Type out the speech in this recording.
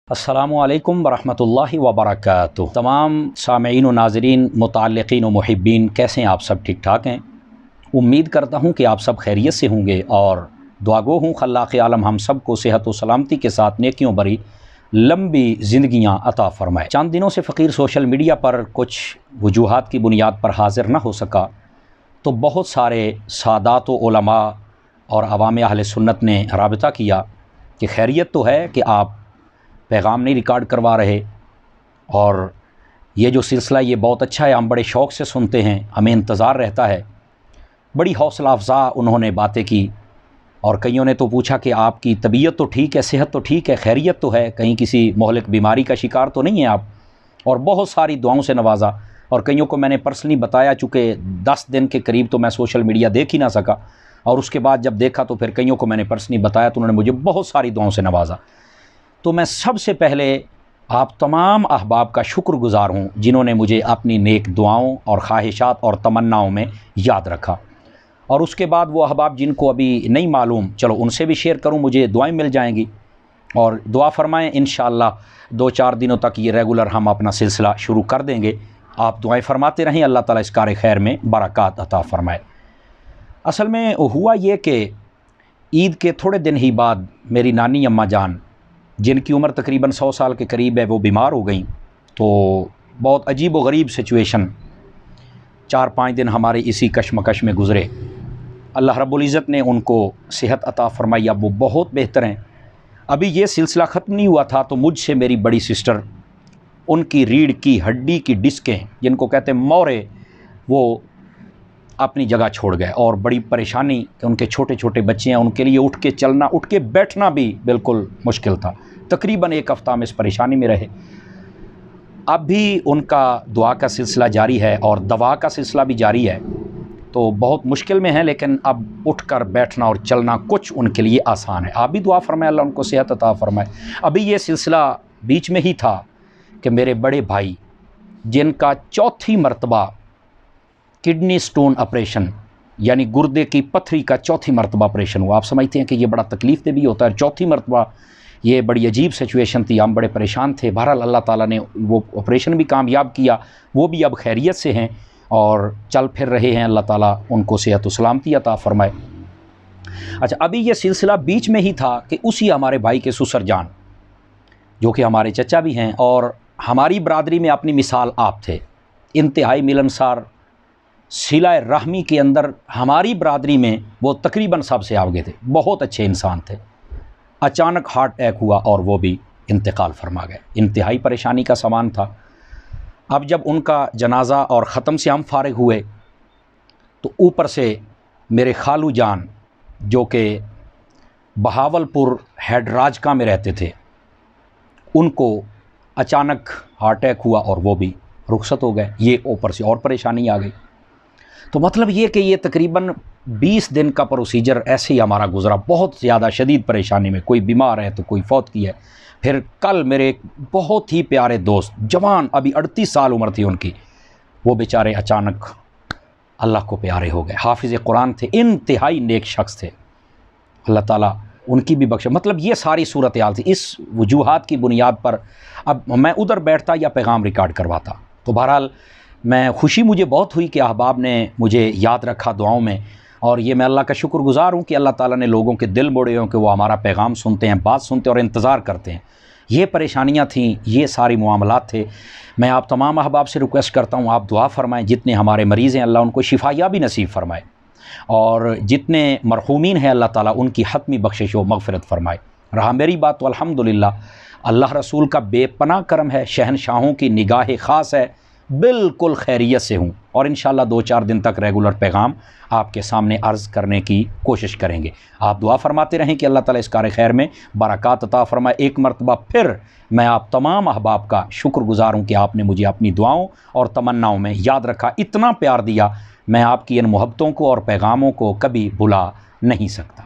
السلام علیکم ورحمۃ اللہ وبرکاتہ۔ تمام سامعین و ناظرین، متعلقین و محبین، کیسے ہیں آپ سب؟ ٹھیک ٹھاک ہیں؟ امید کرتا ہوں کہ آپ سب خیریت سے ہوں گے اور دعا گو ہوں خلاق عالم ہم سب کو صحت و سلامتی کے ساتھ نیکیوں بھری لمبی زندگیاں عطا فرمائے۔ چند دنوں سے فقیر سوشل میڈیا پر کچھ وجوہات کی بنیاد پر حاضر نہ ہو سکا، تو بہت سارے سادات و علماء اور عوام اہل سنت نے رابطہ کیا کہ خیریت تو ہے کہ آپ پیغام نہیں ریکارڈ کروا رہے، اور یہ جو سلسلہ یہ بہت اچھا ہے، ہم بڑے شوق سے سنتے ہیں، ہمیں انتظار رہتا ہے۔ بڑی حوصلہ افزا انہوں نے باتیں کی، اور کئیوں نے تو پوچھا کہ آپ کی طبیعت تو ٹھیک ہے، صحت تو ٹھیک ہے، خیریت تو ہے، کہیں کسی مہلک بیماری کا شکار تو نہیں ہیں آپ؟ اور بہت ساری دعاؤں سے نوازا، اور کئیوں کو میں نے پرسنلی بتایا، چونکہ 10 دن کے قریب تو میں سوشل میڈیا دیکھ ہی نہ سکا، اور اس کے بعد جب دیکھا تو پھر کئیوں کو میں نے پرسنلی بتایا، تو انہوں نے مجھے بہت ساری دعاؤں سے نوازا۔ تو میں سب سے پہلے آپ تمام احباب کا شکر گزار ہوں جنہوں نے مجھے اپنی نیک دعاؤں اور خواہشات اور تمناؤں میں یاد رکھا، اور اس کے بعد وہ احباب جن کو ابھی نہیں معلوم، چلو ان سے بھی شیئر کروں، مجھے دعائیں مل جائیں گی، اور دعا فرمائیں انشاءاللہ 2-4 دنوں تک یہ ریگولر ہم اپنا سلسلہ شروع کر دیں گے۔ آپ دعائیں فرماتے رہیں، اللہ تعالیٰ اس کار خیر میں برکات عطا فرمائے۔ اصل میں ہوا یہ کہ عید کے تھوڑے دن ہی بعد میری نانی اماں جان، جن کی عمر تقریباً 100 سال کے قریب ہے، وہ بیمار ہو گئیں۔ تو بہت عجیب و غریب سچویشن، 4-5 دن ہمارے اسی کشمکش میں گزرے۔ اللہ رب العزت نے ان کو صحت عطا فرمائی، اب وہ بہت بہتر ہیں۔ ابھی یہ سلسلہ ختم نہیں ہوا تھا تو مجھ سے میری بڑی سسٹر، ان کی ریڑھ کی ہڈی کی ڈسکیں جن کو کہتے ہیں مورے، وہ اپنی جگہ چھوڑ گئے، اور بڑی پریشانی کہ ان کے چھوٹے چھوٹے بچے ہیں، ان کے لیے اٹھ کے چلنا، اٹھ کے بیٹھنا بھی بالکل مشکل تھا۔ تقریباً 1 ہفتہ میں اس پریشانی میں رہے۔ اب بھی ان کا دعا کا سلسلہ جاری ہے اور دوا کا سلسلہ بھی جاری ہے، تو بہت مشکل میں ہیں، لیکن اب اٹھ کر بیٹھنا اور چلنا کچھ ان کے لیے آسان ہے۔ آپ بھی دعا فرمائے اللہ ان کو صحت عطا فرمائے۔ ابھی یہ سلسلہ بیچ میں ہی تھا کہ میرے بڑے بھائی، جن کا 4تھی مرتبہ کڈنی سٹون آپریشن، یعنی گردے کی پتھری کا 4تھی مرتبہ آپریشن ہوا۔ آپ سمجھتے ہیں کہ یہ بڑا تکلیف دہ بھی ہوتا ہے، 4تھی مرتبہ، یہ بڑی عجیب سچویشن تھی، ہم بڑے پریشان تھے۔ بہرحال اللہ تعالیٰ نے وہ آپریشن بھی کامیاب کیا، وہ بھی اب خیریت سے ہیں اور چل پھر رہے ہیں، اللہ تعالیٰ ان کو صحت و سلامتی عطا فرمائے۔ اچھا، ابھی یہ سلسلہ بیچ میں ہی تھا کہ اسی ہمارے بھائی کے سسر جان، جو کہ ہمارے چچا بھی ہیں اور ہماری برادری میں اپنی مثال آپ تھے، انتہائی ملنسار، صلہ رحمی کے اندر ہماری برادری میں وہ تقریباً سب سے آگے تھے، بہت اچھے انسان تھے۔ اچانک ہارٹ اٹیک ہوا اور وہ بھی انتقال فرما گئے۔ انتہائی پریشانی کا سامان تھا۔ اب جب ان کا جنازہ اور ختم سے ہم فارغ ہوئے، تو اوپر سے میرے خالو جان، جو کہ بہاولپور ہیڈ راجکا میں رہتے تھے، ان کو اچانک ہارٹ اٹیک ہوا اور وہ بھی رخصت ہو گئے۔ یہ اوپر سے اور پریشانی آ گئی۔ تو مطلب یہ کہ یہ تقریباً 20 دن کا پروسیجر ایسے ہی ہمارا گزرا، بہت زیادہ شدید پریشانی میں، کوئی بیمار ہے تو کوئی فوت کی ہے۔ پھر کل میرے ایک بہت ہی پیارے دوست، جوان، ابھی 38 سال عمر تھی ان کی، وہ بیچارے اچانک اللہ کو پیارے ہو گئے۔ حافظ قرآن تھے، انتہائی نیک شخص تھے، اللہ تعالیٰ ان کی بھی بخشے۔ مطلب یہ ساری صورتحال تھی۔ اس وجوہات کی بنیاد پر اب میں ادھر بیٹھتا یا پیغام ریکارڈ کرواتا، تو بہرحال میں خوشی مجھے بہت ہوئی کہ احباب نے مجھے یاد رکھا دعاؤں میں، اور یہ میں اللہ کا شکر گزار ہوں کہ اللہ تعالیٰ نے لوگوں کے دل موڑے ہوں کہ وہ ہمارا پیغام سنتے ہیں، بات سنتے ہیں اور انتظار کرتے ہیں۔ یہ پریشانیاں تھیں، یہ ساری معاملات تھے۔ میں آپ تمام احباب سے ریکویسٹ کرتا ہوں، آپ دعا فرمائیں، جتنے ہمارے مریض ہیں اللہ ان کو شفا یابی نصیب فرمائے، اور جتنے مرحومین ہیں اللہ تعالیٰ ان کی حتمی بخشش و مغفرت فرمائے۔ رہا میری بات تو الحمدللہ اللہ رسول کا بے پناہ کرم ہے، شہنشاہوں کی نگاہ خاص ہے، بالکل خیریت سے ہوں، اور انشاءاللہ 2-4 دن تک ریگولر پیغام آپ کے سامنے عرض کرنے کی کوشش کریں گے۔ آپ دعا فرماتے رہیں کہ اللہ تعالیٰ اس کار خیر میں برکات عطا فرمائے۔ ایک مرتبہ پھر میں آپ تمام احباب کا شکر گزار ہوں کہ آپ نے مجھے اپنی دعاؤں اور تمناؤں میں یاد رکھا، اتنا پیار دیا، میں آپ کی ان محبتوں کو اور پیغاموں کو کبھی بھلا نہیں سکتا۔